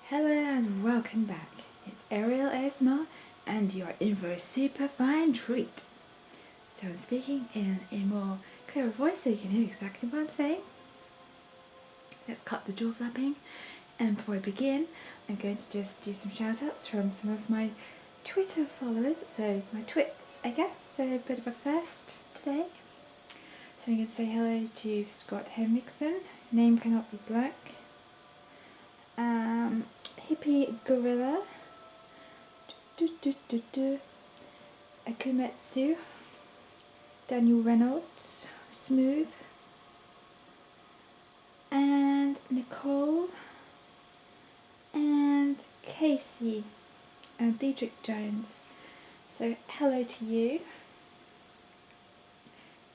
Hello and welcome back. It's arielasmr and you're in for a super fine treat. So I'm speaking in a more clearer voice so you can hear exactly what I'm saying. Let's cut the jaw flapping, and before I begin I'm going to just do some shout outs from some of my Twitter followers, so my twits I guess, so a bit of a first today. So I'm going to say hello to Scott Henriksen, name cannot be blank. Hippie Gorilla, Akumetsu, Daniel Reynolds, Smooth, and Nicole, and Casey, and Diedrich Jones. So hello to you.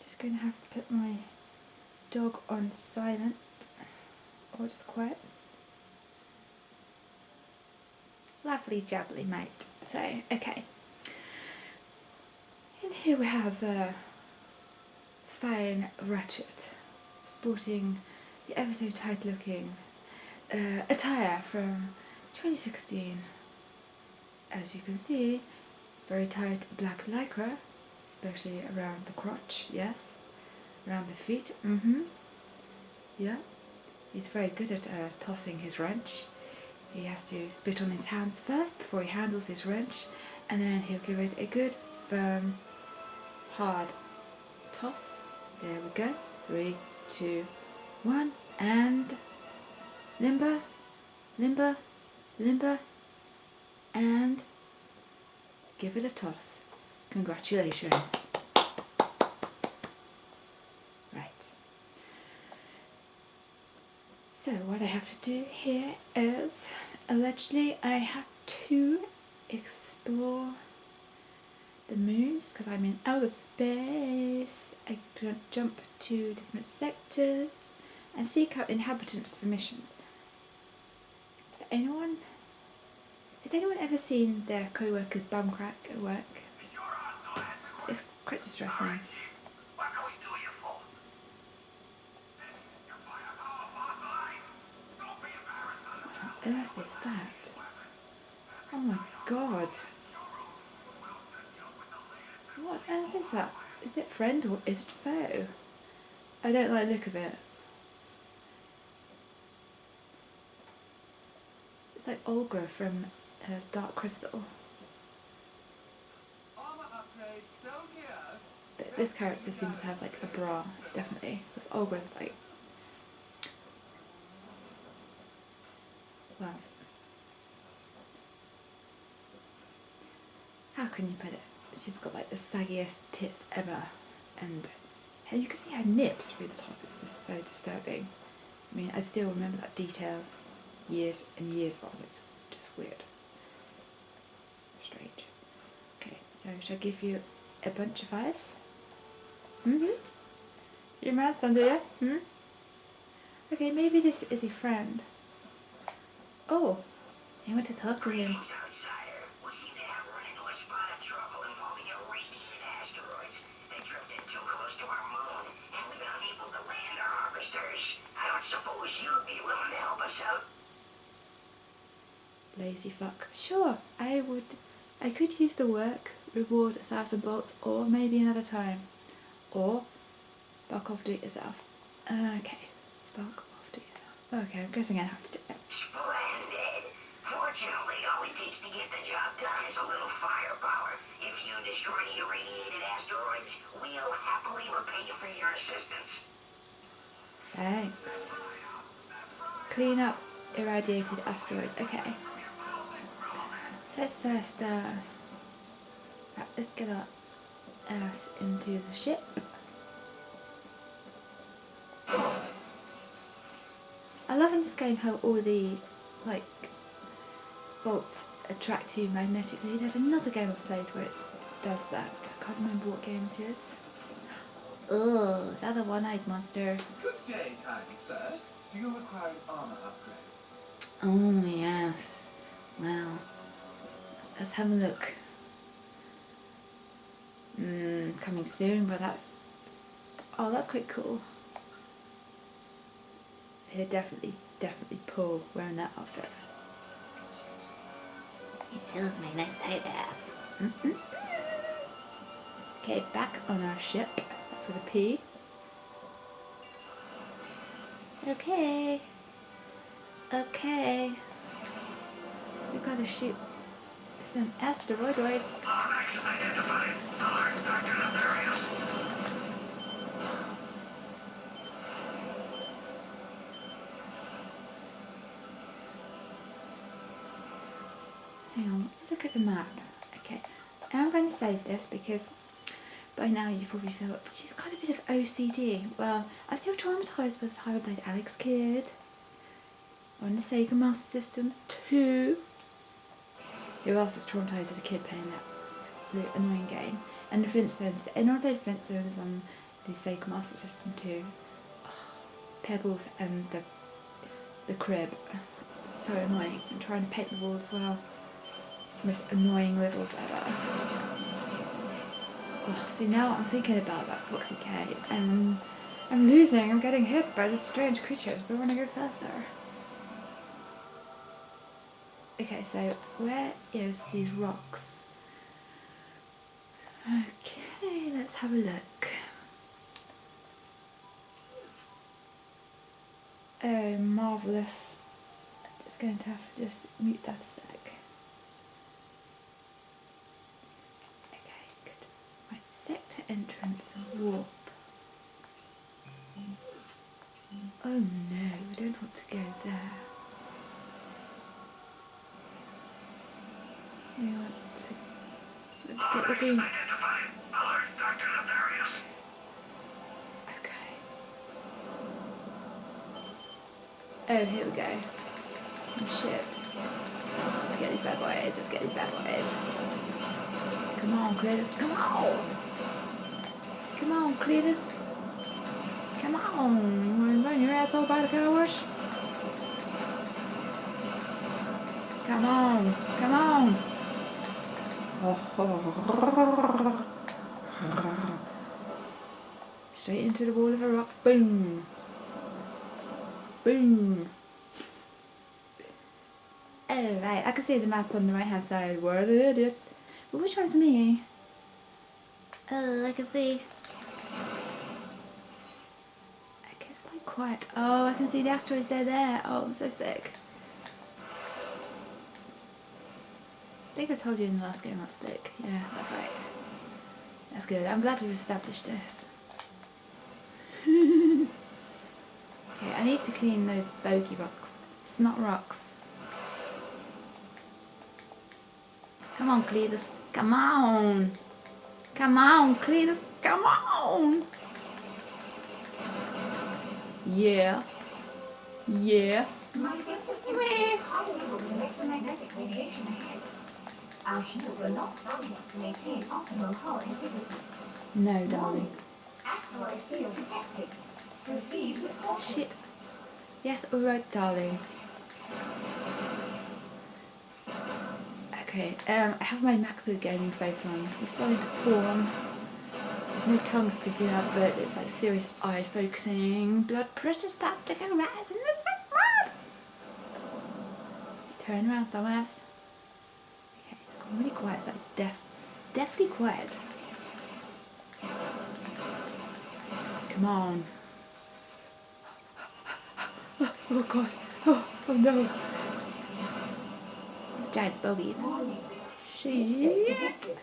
Just going to have to put my dog on silent, or just quiet. Lovely jubbly mate. So, okay. And here we have fine Ratchet, sporting the ever so tight looking attire from 2016. As you can see, very tight black lycra, especially around the crotch, yes, around the feet, yeah. He's very good at tossing his wrench. He has to spit on his hands first before he handles his wrench, and then he'll give it a good, firm, hard toss. There we go. 3, 2, 1, and limber, limber, limber, and give it a toss. Congratulations. Right. So what I have to do here is, allegedly I have to explore the moons because I'm in outer space. I jump to different sectors and seek out inhabitants for missions. Has anyone ever seen their co-worker's bum crack at work? It's quite distressing. What on earth is that? Oh my god. What on earth is that? Is it friend or is it foe? I don't like the look of it. It's like Olga from Dark Crystal. But this character seems to have like a bra, definitely. Because Olga's like... well... how can you put it? She's got like the saggiest tits ever, and you can see her nips through the top. It's just so disturbing. I mean, I still remember that detail years and years on. It's just weird. Strange. Okay, so shall I give you a bunch of 5s? You're mad, Sandra? Okay, maybe this is a friend. Oh, I want to talk to him. Lazy fuck. Sure, I could use the work, reward 1,000 bolts, or maybe another time. Or, fuck off, do it yourself. Okay, fuck off, do it yourself. Okay, I'm guessing I have to do it. Splendid! Fortunately, all it takes to get the job done is a little firepower. If you destroy the irradiated asteroids, we'll happily repay you for your assistance. Thanks. Clean up irradiated asteroids. Okay. So let's first, let's get our ass into the ship. I love in this game how all the, like, bolts attract you magnetically. There's another game I've played where it does that. I can't remember what game it is. Oh, is that the one-eyed monster? Good day, kind sir. Do you require an armor upgrade? Oh, yes. Well, let's have a look. Coming soon, but that's... oh, that's quite cool. He'd definitely pull wearing that outfit. Excuse me, nice tight ass. Okay, back on our ship. That's with a P. Okay. Okay. We've got to shoot some asteroids. Hang on, let's look at the map. Okay, I'm going to save this because by now you probably felt she's got a bit of OCD. Well, I'm still traumatised by the time I played Alex Kidd on the Sega Master System 2. Who else was traumatised as a kid playing that absolute annoying game? And the Flintstones. Anyone played Flintstones on the Sega Master System 2? Oh, Pebbles and the crib. So annoying. And trying to paint the wall as well. The most annoying levels ever. Oh, see, now I'm thinking about that Foxy K, and I'm losing. I'm getting hit by these strange creatures, but I want to go faster. Okay, so where is these rocks? Okay, let's have a look. Oh, marvellous. I'm just going to have to just mute that a sec. Sector entrance warp. Oh no, we don't want to go there. We want to get the green. Okay. Oh, here we go. Some ships. Let's get these bad boys. Let's get these bad boys. Come on, Cletus. Come on. Come on, Cletus. Come on. You want to run your asshole by the car wash? Come on. Come on. Straight into the wall of a rock. Boom. Boom. Alright, I can see the map on the right hand side. What an idiot. But which one's me? Oh, I can see. Okay, it's quite quiet. Oh, I can see the asteroids, they're there. Oh, I'm so thick. I think I told you in the last game that's thick. Yeah, that's right. That's good. I'm glad we've established this. Okay, I need to clean those bogey rocks. Snot rocks. Come on, Cletus. Come on. Come on, Cletus. Come on. Yeah. Yeah. My sensors indicate high levels of electromagnetic radiation ahead. Our shields are not strong enough to maintain optimal hull integrity. No, darling. Asteroid field detected. Proceed with caution. Shit. Yes, alright, darling. Okay, I have my Maxo gaming face on. It's starting to form. There's no tongue sticking out, but it's like serious eye focusing. Blood pressure starts to go rise and it's so mad. Turn around, dumbass. Okay, it's gone really quiet. It's like deathly quiet. Come on. Oh god. Oh no. Giant bogies. Shit.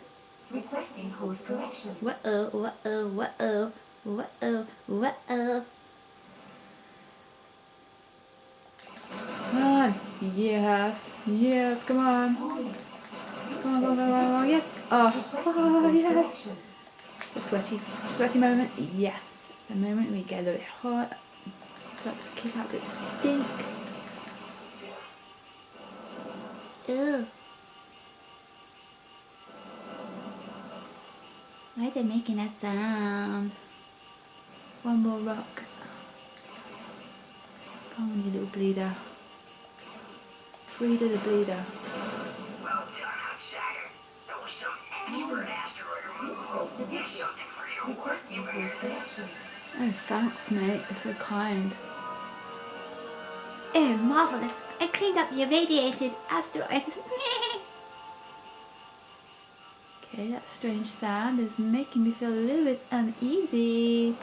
Requesting course correction. Whoa, whoa, whoa, whoa, whoa. Come on. Yes. Yes, come on. Come on, come on, come on. Yes. Oh, yes. A sweaty moment. Yes. It's a moment we get a little bit hot. Start to kick out a bit of stink. Ew. Why are they making that sound? One more rock. Come on, you little bleeder. Frida the bleeder. Well done, outsider. That was some expert asteroid removal. Here's something for your work. Requesting course correction. Oh, thanks, mate. You're so kind. Oh, marvellous. I cleaned up the irradiated asteroids. Okay, that strange sound is making me feel a little bit uneasy.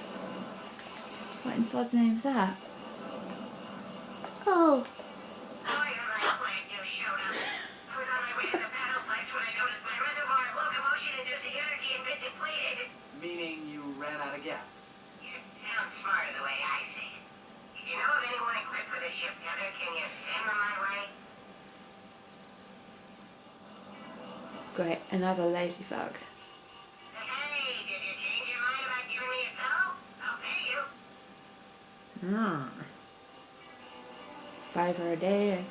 What in Sod's name is that? Oh! Boy, am I glad you showed up. I was on my way to the paddle place when I noticed my reservoir of locomotion-inducing energy had been depleted. Meaning you ran out of gas. You sound smarter the way I say it. If you know of anyone equipped with a ship tether, can you send them my way? Great, another lazy fuck. Hey, did you change your mind about giving me a tow? I'll pay you. £5 a day,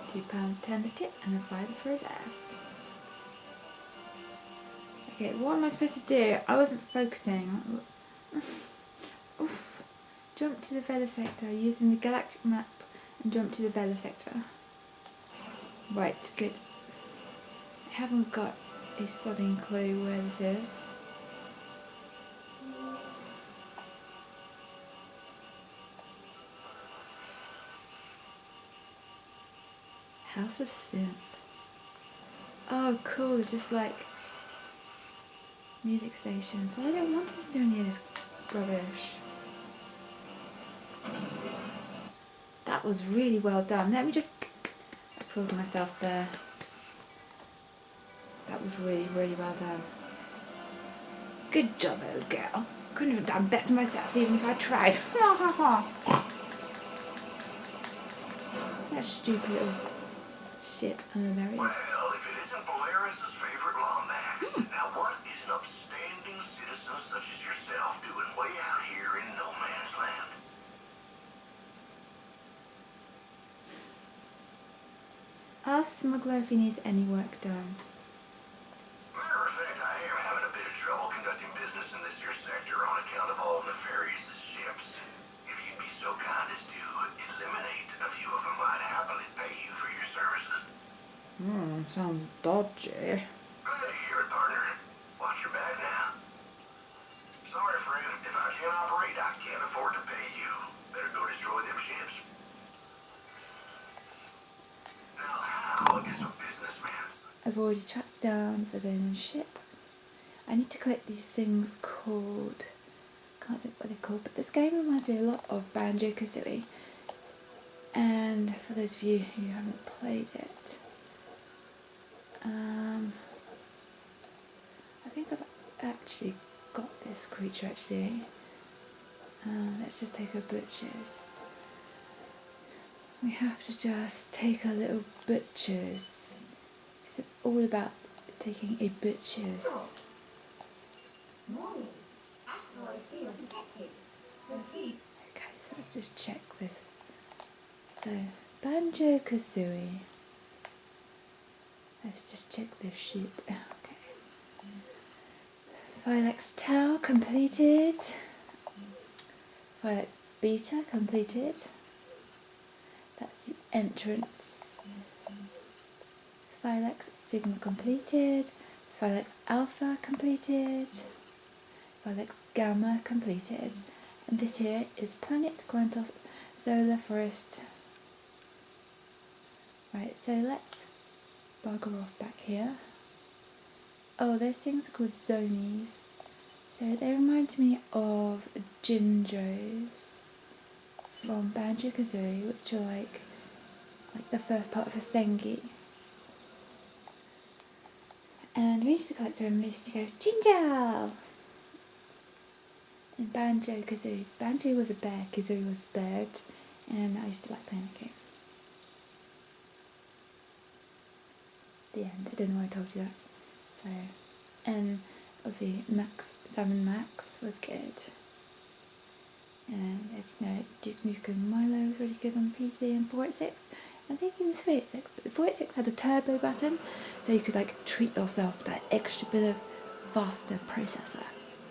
£2.10 a tip, and a fiver for his ass. Okay, what am I supposed to do? I wasn't focusing. Oof. Jump to the Vela sector using the galactic map and jump to the Vela sector. Right, good. I haven't got a sodding clue where this is. House of Synth. Oh, cool. Just like music stations. Well, I don't want to listen to any of this rubbish. That was really well done. Let me just applaud myself there. That was really, really well done. Good job, old girl. Couldn't have done better myself, even if I tried. That stupid little shit. Oh, there it is. Well, if it isn't Polaris' favorite lawman, now what is an upstanding citizen such as yourself doing way out here in no man's land? Ask Smuggler if he needs any work done. Matter of fact, I am having a bit of trouble conducting business in this here sector on account of all nefarious ships. If you'd be so kind as to eliminate a few of them, I'd happily pay you for your services. Sounds dodgy. Glad to hear it, partner. Watch your back now. Sorry, friend. If I can't operate, I can't afford to pay you. Better go destroy them ships. Now, how is a businessman? I've already tracked down the own ship. I need to collect these things called... can't think what they're called, but this game reminds me a lot of Banjo-Kazooie. And for those of you who haven't played it, I think I've actually got this creature actually. Let's just take a butcher's. We have to just take a little butcher's. It's all about taking a butcher's. Warning. Asteroid field detected. Proceed. Okay, so let's just check this. So, Banjo-Kazooie. Let's just check this shit. Okay. Philex Tau completed. Philex Beta completed. That's the entrance. Philex Sigma completed. Philex Alpha completed. Philex Gamma completed. And this here is Planet Quantos Solar Forest. Right, so let's bugger off back here. Oh, those things are called zonies. So they remind me of Jinjos from Banjo-Kazooie, which are like the first part of a Sengi. And we used to collect them and we used to go, Jinjo! In Banjo-Kazooie. Banjo was a bear, Kazooie was a bird, and I used to like playing the game. The end. I don't know why I told you that. So, and obviously Salmon Max was good. And as you know, Duke Nukem Milo was really good on the PC and 486. I think even 386, but the 486 had a turbo button, so you could like treat yourself with that extra bit of faster processor.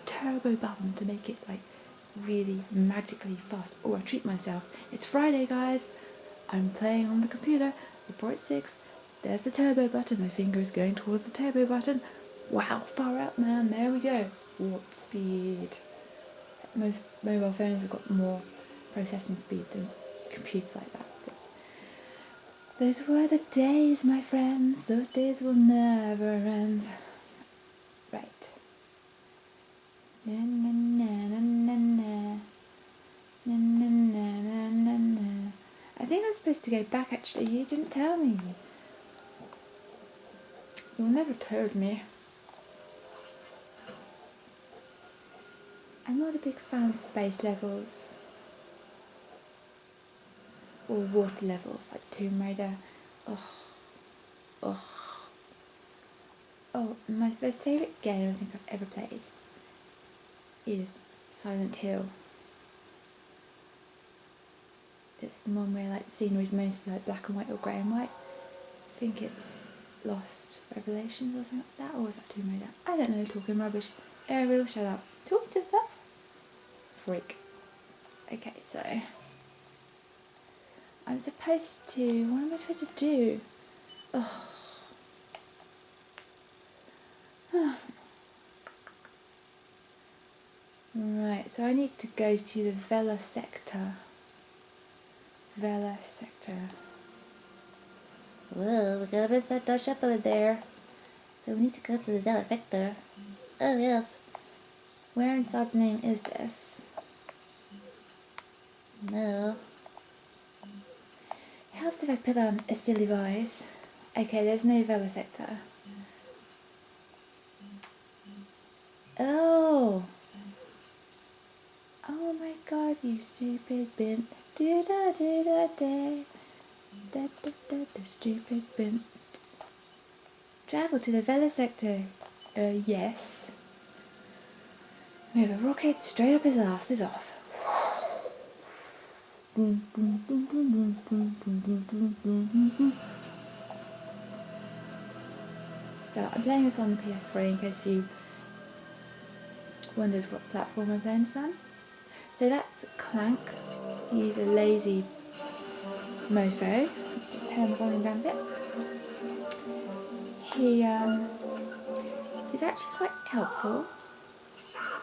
Turbo button to make it like really magically fast. Oh, I treat myself. It's Friday, guys. I'm playing on the computer. The 486. There's the turbo button. My finger is going towards the turbo button. Wow, far out, man. There we go. Warp speed. Most mobile phones have got more processing speed than computers like that. But Those were the days, my friends. Those days will never end. Right. Na na na na na na. Na na na na na na. I think I'm supposed to go back actually. You didn't tell me. You never told me. I'm not a big fan of space levels. Or water levels like Tomb Raider. Ugh. Ugh. Oh, my most favourite game I think I've ever played is Silent Hill. It's the one where like the scenery is mostly like black and white or grey and white. I think it's Lost Revelations or something like that, or was that Tomb Raider? I don't know, talking rubbish. Ariel, shut up. Talk to yourself. Freak. Okay, so I'm supposed to, what am I supposed to do? Ugh. Right, so I need to go to the Vela sector. Vela sector. Whoa, we got a bit of Dutch apple in there. So we need to go to the Vela sector. Oh yes. Where in God's name is this? No. It helps if I put on a silly voice. Okay, there's no Vela sector. Oh! Oh my god, you stupid bimp. Do da do da da. Da da da da, stupid bimp. Travel to the Vela sector. Yes. We have a rocket straight up his ass is off. So I'm playing this on the PS3 in case you wondered what platform I'm playing this on. So that's Clank. He's a lazy mofo. Just turn the volume down a bit. He's actually quite helpful.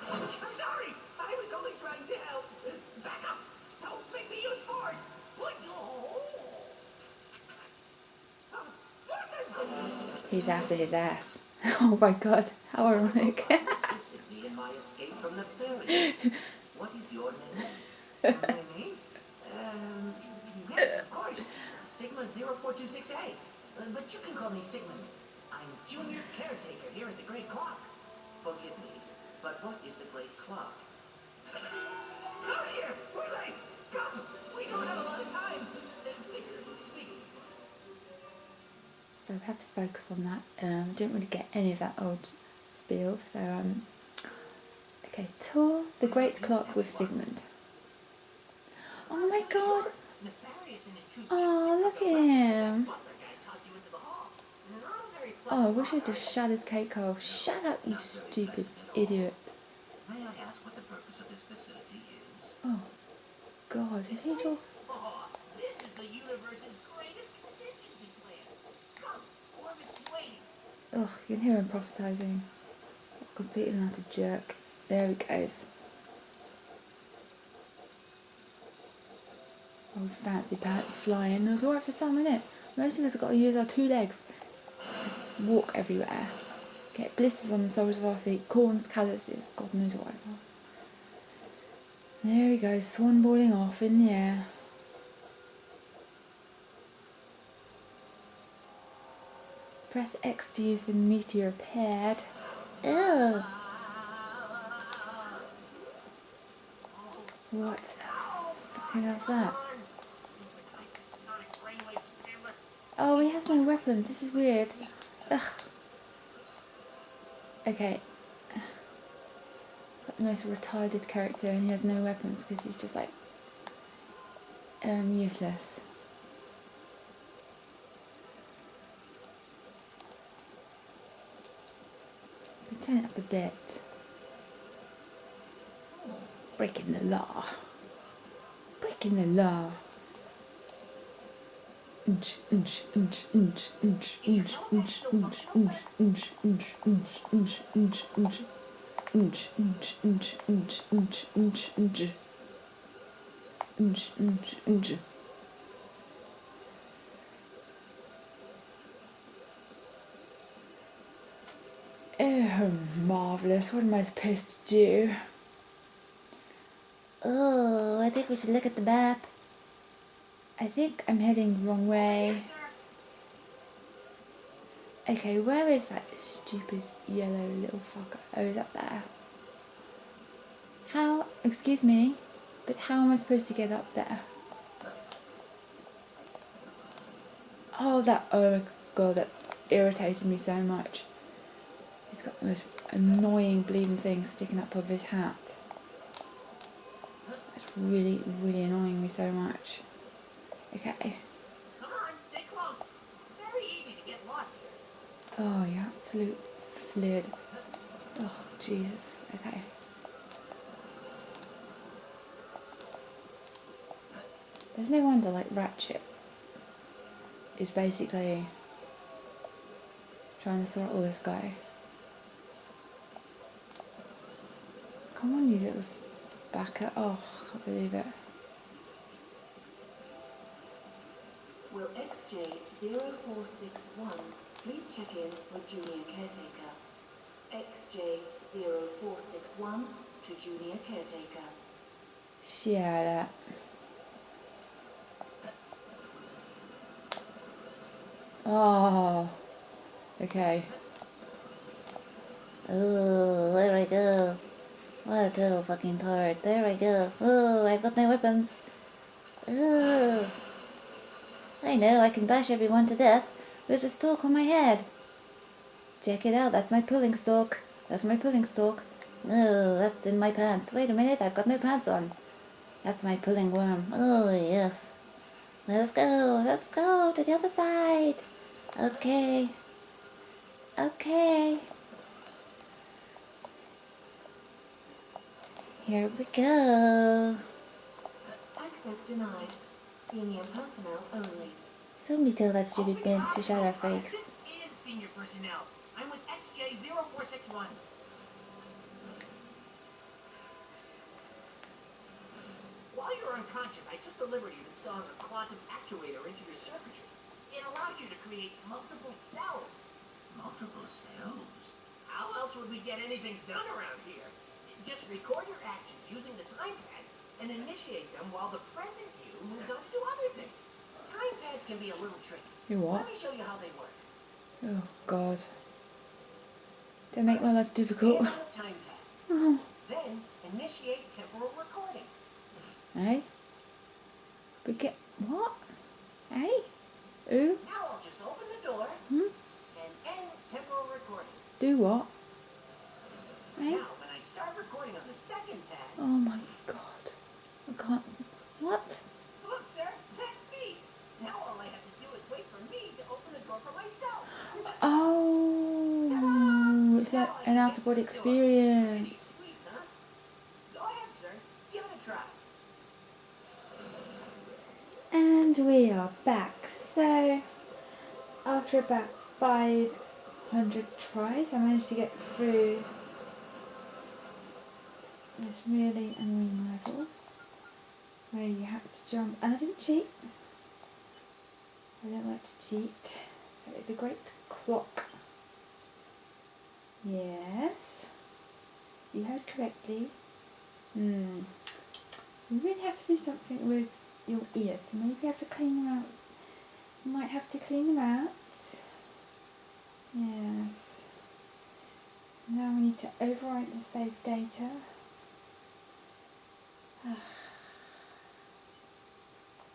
I'm sorry. I was only trying to help. Back up. Don't make me use force. He's after his ass. Oh my god, how ironic. Assisted me in my escape from the ferry. What is your name? My name? Yes, of course. Sigma 0426A. But you can call me Sigmund. I'm junior caretaker here at the Great Clock. Forgive me, but what is the Great Clock? Out here! We're late! Come! We don't have a lot of time! Figuratively speaking. So I have to focus on that. I didn't really get any of that old spiel. So, okay, tour the Great Clock with Sigmund. Oh my god! Oh, look at him! Oh, I wish I'd just shut his cake off. Shut up, you stupid idiot. May I ask what the purpose of this facility is? Oh, God, is he talking? This is the universe's greatest contingency plan. Come, Orbit's waiting. Oh, you can hear him prophetising. Completely not a jerk. There he goes. Old fancy pants flying. It was alright for some, innit? Most of us have got to use our 2 legs to walk everywhere. Get blisters on the soles of our feet, corns, calluses, God knows what. There he goes, swanballing off in the air. Press X to use the meteor pad. Ew. What the fucking hell's that? Oh, he has no weapons. This is weird. Ugh. Okay. Got the most retarded character and he has no weapons because he's just like useless. But turn it up a bit. Breaking the law. Breaking the law. Inch, inch, inch, inch, inch, inch, inch, inch, inch, inch, inch, inch, inch, inch, inch. Inch, inch, inch, inch, inch, inch, inch. Inch, inch, inch. marvellous. What am I supposed to do? Oh, I think we should look at the map. I think I'm heading the wrong way. Okay, where is that stupid yellow little fucker? Oh, is that there? How, excuse me, but how am I supposed to get up there? Oh my god, that irritated me so much. He's got the most annoying bleeding thing sticking up top of his hat. It's really, really annoying me so much. Okay. Come on, stay close. Very easy to get lost here. Oh, you absolute flid. Oh, Jesus. Okay. There's no wonder, like, Ratchet is basically trying to throttle this guy. Come on, you little backer. Oh, I can't believe it. Will XJ0461 please check in with Junior Caretaker? XJ0461 to Junior Caretaker. Shut up. Oh, okay. Oh, there I go. What a total fucking tart. There I go. Oh, I've got no weapons. Oh, I know, I can bash everyone to death with a stalk on my head. Check it out, that's my pulling stalk. That's my pulling stalk. No, that's in my pants. Wait a minute, I've got no pants on. That's my pulling worm. Oh, yes. Let's go to the other side. Okay. Okay. Here we go. Access denied. Senior personnel only. Somebody tell that stupid bitch to shut her face. This is senior personnel. I'm with XJ0461. While you were unconscious, I took the liberty of installing a quantum actuator into your circuitry. It allows you to create multiple cells. Multiple cells? How else would we get anything done around here? Just record your actions using the time pads and initiate them while the present you moves on to do other things. Time pads can be a little tricky. You what? Let me show you how they work. Oh, God. Don't make my life difficult. Stand on the time pad. Oh. Then initiate temporal recording. Eh? But get... What? Eh? Ooh? Now I'll just open the door Hmm? and end temporal recording. Do what? Eh? Now, when I start recording on the second pad, Oh my God. I can't... What? look, sir, that's me. Now all I have to do is wait for me to open the door for myself. Oh, it's like an out-of-body experience. Sweet, huh? Go ahead, sir. Give it a try. And we are back. So, after about 500 tries, I managed to get through this really annoying level where you have to jump, and I didn't cheat. I don't like to cheat. So the great clock. Yes, you heard correctly. You really have to do something with your ears, so maybe you have to clean them out. You might have to clean them out. Yes. Now we need to overwrite the saved data.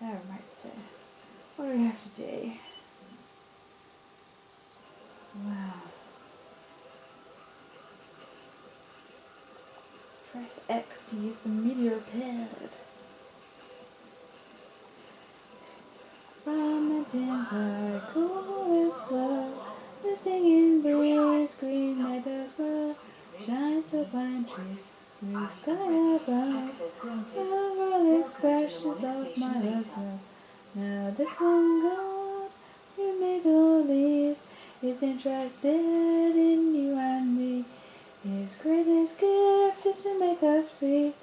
Alright, so what do we have to do? Wow. Press X to use the meteor pad. From the desert, coolest glow, the singing breeze, green meadows glow, shine through pine trees, blue sky above, overall expressions of my love's love. Now this one God who made all these is interested in you and me. His greatest gift is to make us free.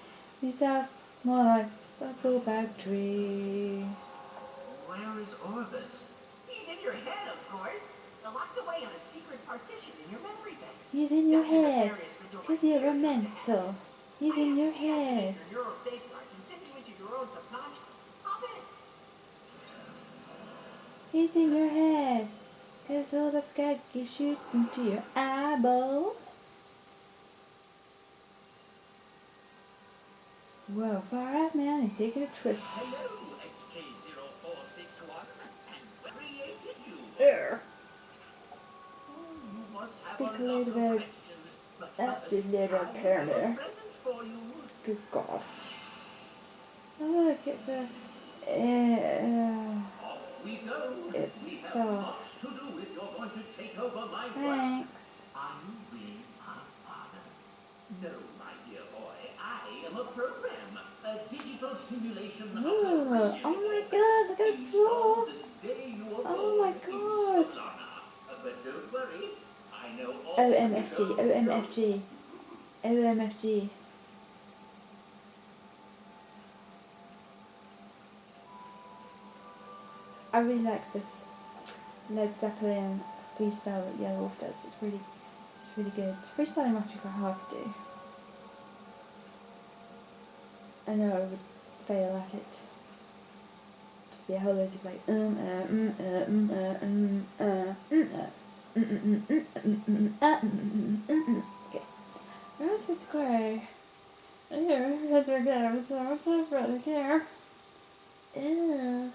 We sound more like a bullback tree. Where is Orbis? He's in your head, of course. Locked away in a secret partition in your memory banks. He's in your Dr. head. Nefarious for doing Because you're a years like mental. He's I in your have deactivated head. your neural safeguards and sent you into your own subconscious. Hop in. He's in your head. Because all the skag is shooting to your eyeball. Whoa, far out man, he's taking a trip. Hello, XJ0461, and what created you? There. You must have Speak a lot little of bit. questions, but That's a little I have a paranoia. present for you. Good God. Oh look, it's a... Off we go. it's We have stuff. lots to do if you're going to take over my work. Thanks. Are you really my father? No, my dear boy. I am a program, a digital simulation of Ooh, oh my God, look at the floor. Oh my God. But don't worry, I know all OMFG, OMFG, OMFG. I really like this Led Zeppelin freestyle that Yellow Wolf does. It's really good. Freestyling must be quite hard to do. I know I would fail at it. Just be a whole load of like okay. Where am I supposed to go? Here, here's where I go. So I'm so afraid here. Ew.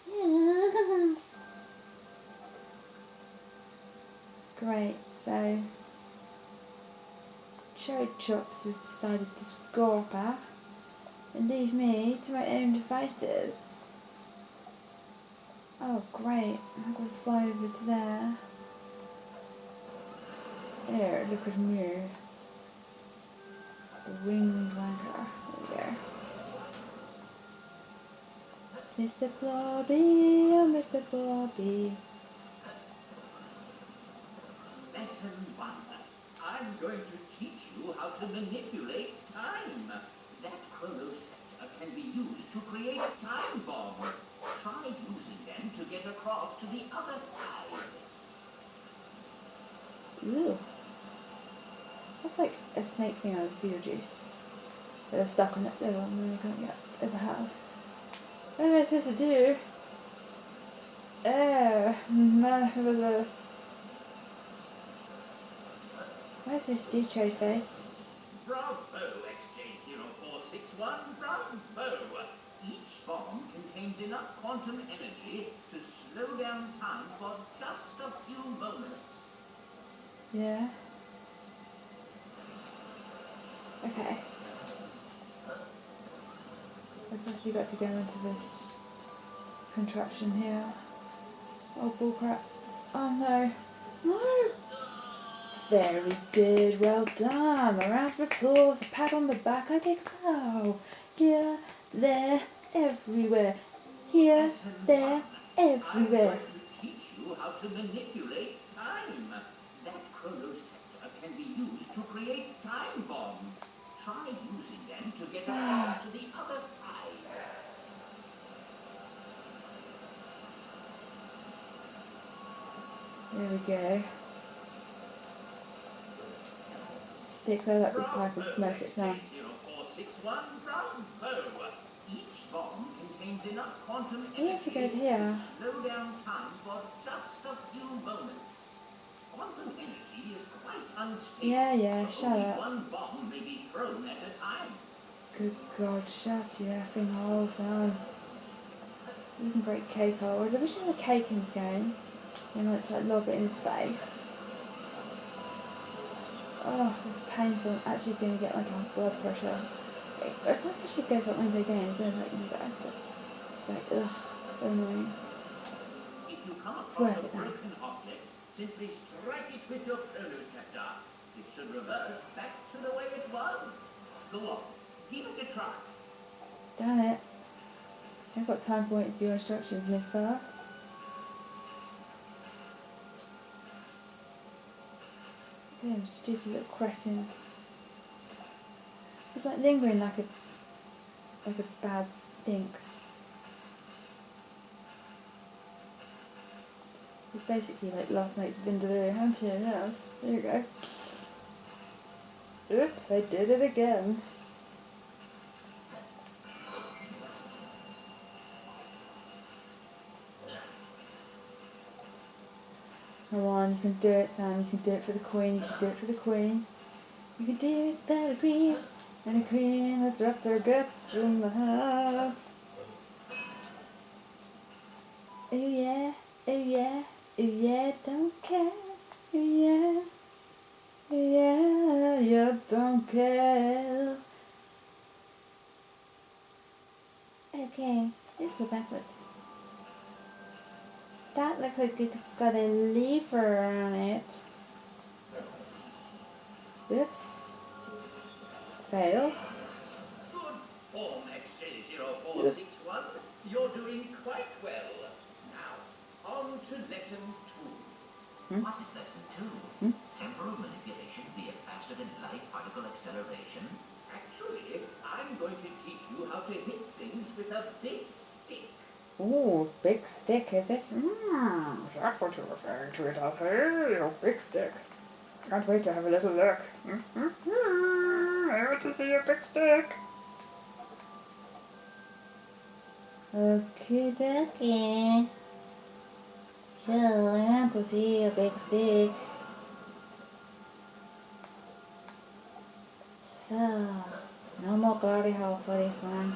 Yeah. Great, so Cherry Chops has decided to scorper and leave me to my own devices. Oh great, I'm going to fly over to there. There, look at me. Winged wanker. There we go. Mr. Blobby, oh Mr. Blobby. Lesson 1. I'm going to teach you how to manipulate time. That chronosector can be used to create time bombs. Try using them to get across to the other side. Ooh. That's like a snake thing out of Beetlejuice. They're stuck on it there and then they can't get to the house. What am I supposed to do? Oh, what is this? What am I supposed to do, Cherry Face? Bravo, XJ0461, bravo! Each bomb contains enough quantum energy to slow down time for just a few moments. Yeah. Okay. I guess you got to go into this contraption here. Oh bullcrap. Oh no. No! Very good, well done. A round of applause, a pat on the back. I think, oh, here, there, everywhere. Here, there, everywhere. I'm going to teach you how to manipulate time. That chronosector can be used to create time bombs. Try using them to get across to the other side. There we go. Stick that up the pipe and smoke it down. 0461, bravo! Each bomb contains enough quantum We have to energy go here. to slow down time for just a few moments. Quantum energy is quite unstable. Yeah, so shut only up. one bomb may be thrown at a time. Good God, shut your effing hole down. You can break cake old. I wish there was a cake in this game. You know, to like lob it in his face. Oh, it's painful. I'm actually going to get like high blood pressure. I think I should go something big again, so like you guys, but it's like, ugh, so annoying. If you come It's across worth a it now. broken object, simply strike it with your chronosector. It should revert back to the way it was. Go on, give it a try. Damn it. I've got time for waiting for your instructions, mister. Damn stupid little cretin. It's like lingering like a bad stink. It's basically like last night's vindaloo, haven't you? Yes. There you go. Oops, I did it again. Come on, you can do it, Sam. You can do it for the queen. You can do it for the queen. You can do it for the queen. And the queen has wrapped their guts in the house. Oh yeah, oh yeah, oh yeah, don't care. Oh yeah, oh yeah, you don't care. Okay, let's go backwards. That looks like it's got a lever on it. Oops. Fail. Good form, XJ0461. You're doing quite well. Now, on to lesson 2. What is lesson 2? Temporal manipulation via faster-than-light particle acceleration? Actually, I'm going to teach you how to hit things with a big stick. Ooh, big stick, is it? That's what you're referring to it as, hey? Big stick. Can't wait to have a little look. I want to see a big stick. Okie dokie. So, I want to see a big stick. So, no more glory hole for this one.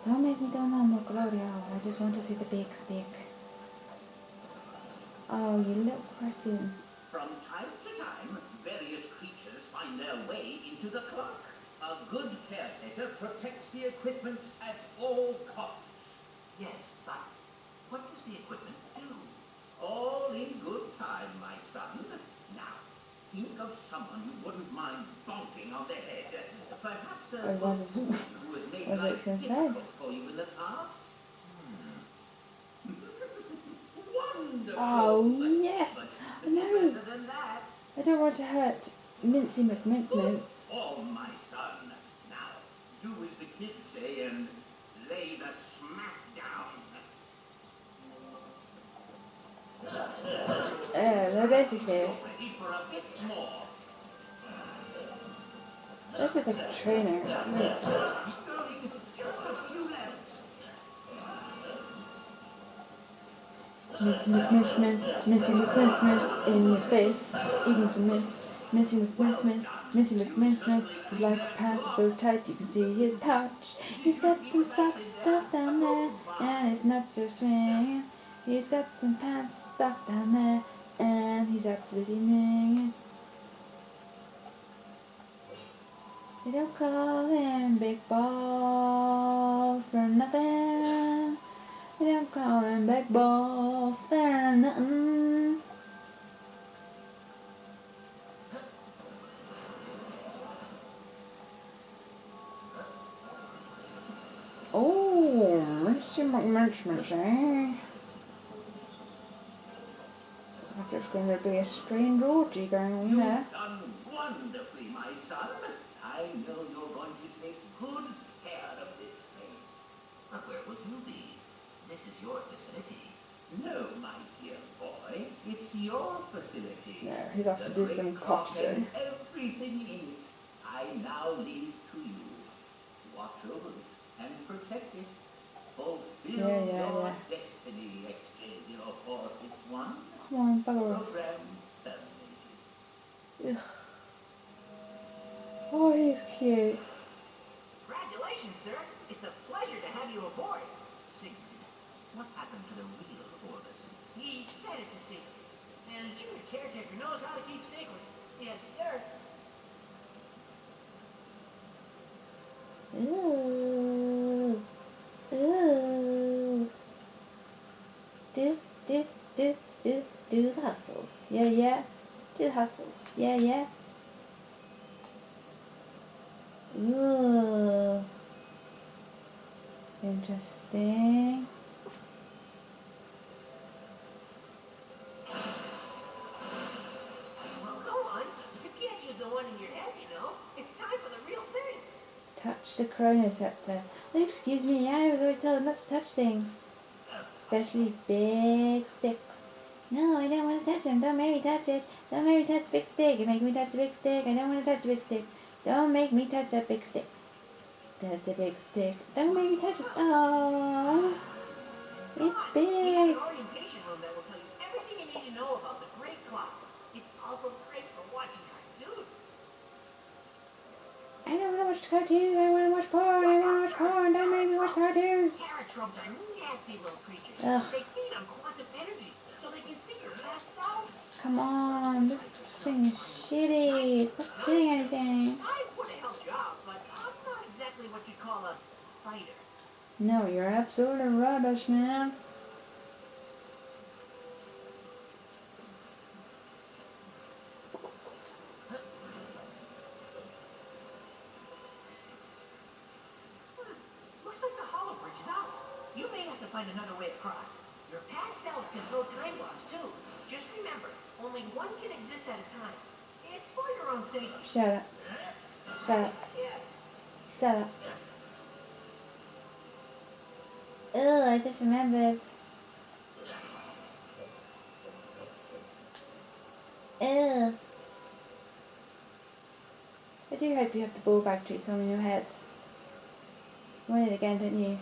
Don't make me do no more glory hole. I just want to see the big stick. Oh, you little cartoon. From time to time, various creatures find their way into the clock. A good caretaker protects the equipment at all costs. Yes, but what does the equipment do? All in good time, my son. Now, think of someone you wouldn't mind bonking on the head. Perhaps a What was woman who has made what was life it gonna say? difficult for you in the past. Wonderful. Oh, yes. But No. better than that. I don't want to hurt Mincy McMincemince. Oh, my son. Now, do as the kids say and lay the smack down. No, basically, You're ready for a bit more. this is like training. It's weird. Going just a few left. Mincy McMincemince in your face, eating some mince. Mincy McMincemince, his like pants so tight you can see his pouch. He's got some socks stuffed down there, and his nuts are swinging. He's got some pants stuffed down there, and he's absolutely minging. They don't call him big balls for nothing. They don't call him big balls for nothing. Oh, Mincy McMincemince, eh? Like there's going to be a strange orgy going on there. You've done wonderfully, my son. I know you're going to take good care of this place. But where will you be? This is your facility. No, my dear boy, it's your facility. No, he's off to do some costume. Everything in it, I now leave to you. Watch over it and protect it. Fulfill your destiny, XJ0461. Come on, bugger off. Program terminated. Ugh. Oh, he's cute. Congratulations, sir. It's a pleasure to have you aboard. Sigrid, what happened to the real Orbis? He said it's a secret. And a true caretaker knows how to keep secrets. Yes, sir. Ooh. Ooh. Do the hustle. Yeah. Do the hustle. Yeah. Ooh. Interesting. Well, go on. You can't use the one in your head, you know. It's time for the real thing. Touch the chronoceptor. Oh, excuse me, I was always told not to touch things. Especially big sticks. No, I don't want to touch him. Don't make me touch it. Don't make me touch the big stick. You make me touch the big stick. I don't want to touch the big stick. Don't make me touch that big stick. That's the big stick. Don't make me touch it. Oh, it's We have big. an orientation room that will tell you everything you need to know about the Great Clock. It's also great for watching cartoons. I don't want to watch cartoons. I want to watch porn. I want to watch porn. Don't make me watch cartoons. Pterotrobes are nasty little creatures. Ugh. They feed on quantum energy, so they can see your past selves. Come on, this thing is shitty. It's not doing anything. I would have helped you out, but I'm not exactly what you'd call a fighter. No, you're absolutely rubbish, man. Looks like the hollow bridge is out. You may have to find another way across. Your past selves can throw time bombs too. Just remember, only one can exist at a time. It's for your own safety. Shut up. Shut up. Yes. Shut up. Ugh, I just remembered. Ugh. I do hope you have the ball batteries on your heads. Want it again, don't you?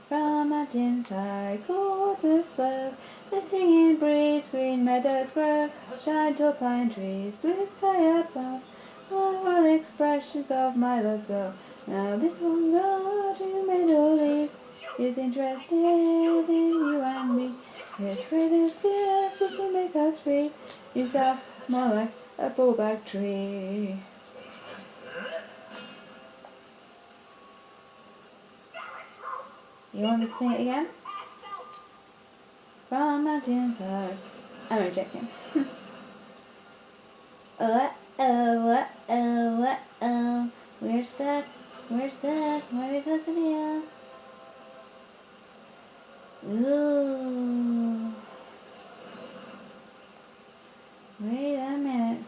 From mountainside, waters flow, the singing breeze, green meadows grow, shine tall pine trees, blue sky above, all expressions of my love so. Now this one go to Middle East, is interested in you and me. His greatest gift is to make us free, yourself more like a bullback tree. You want me to sing it again? From mountainside. I'm rejecting. Oh, oh, oh, oh, oh. We're stuck, where we go to the hill. Ooh. Wait a minute.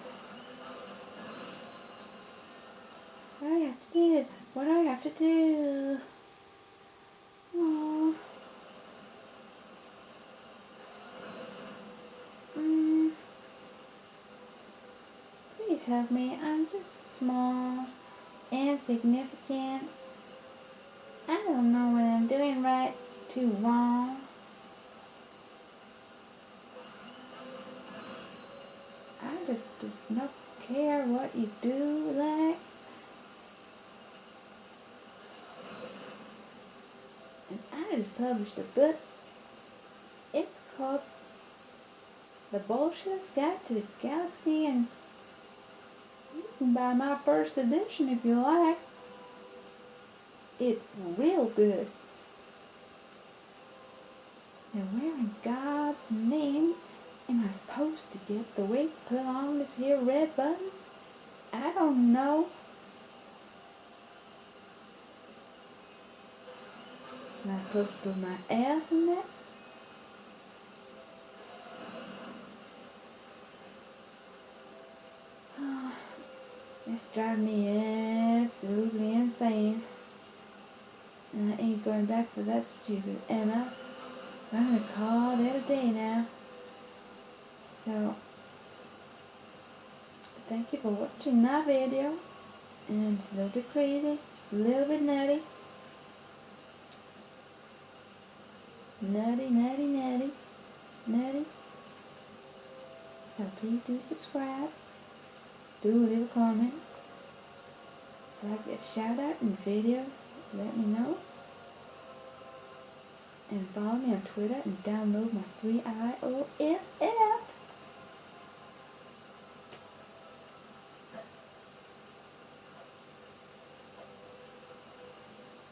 What do I have to do? What do I have to do? Aww. Please help me. I'm just small, insignificant. I don't know what I'm doing right, too wrong. I just don't care what you do, like. And I just published a book. It's called The Bullshit's Guide to the Galaxy, and you can buy my first edition if you like. It's real good. And where in God's name am I supposed to get the weight put on this here red button? I don't know. Am I supposed to put my ass in that? Oh, it's driving me absolutely insane. And I ain't going back for that stupid Emma. I'm gonna call that a day now. So, thank you for watching that video. And it's a little bit crazy, a little bit nutty. Nutty, nutty, nutty, nutty. So please do subscribe. Do leave a comment. If I get a shout out in the video, let me know. And follow me on Twitter and download my free iOS app.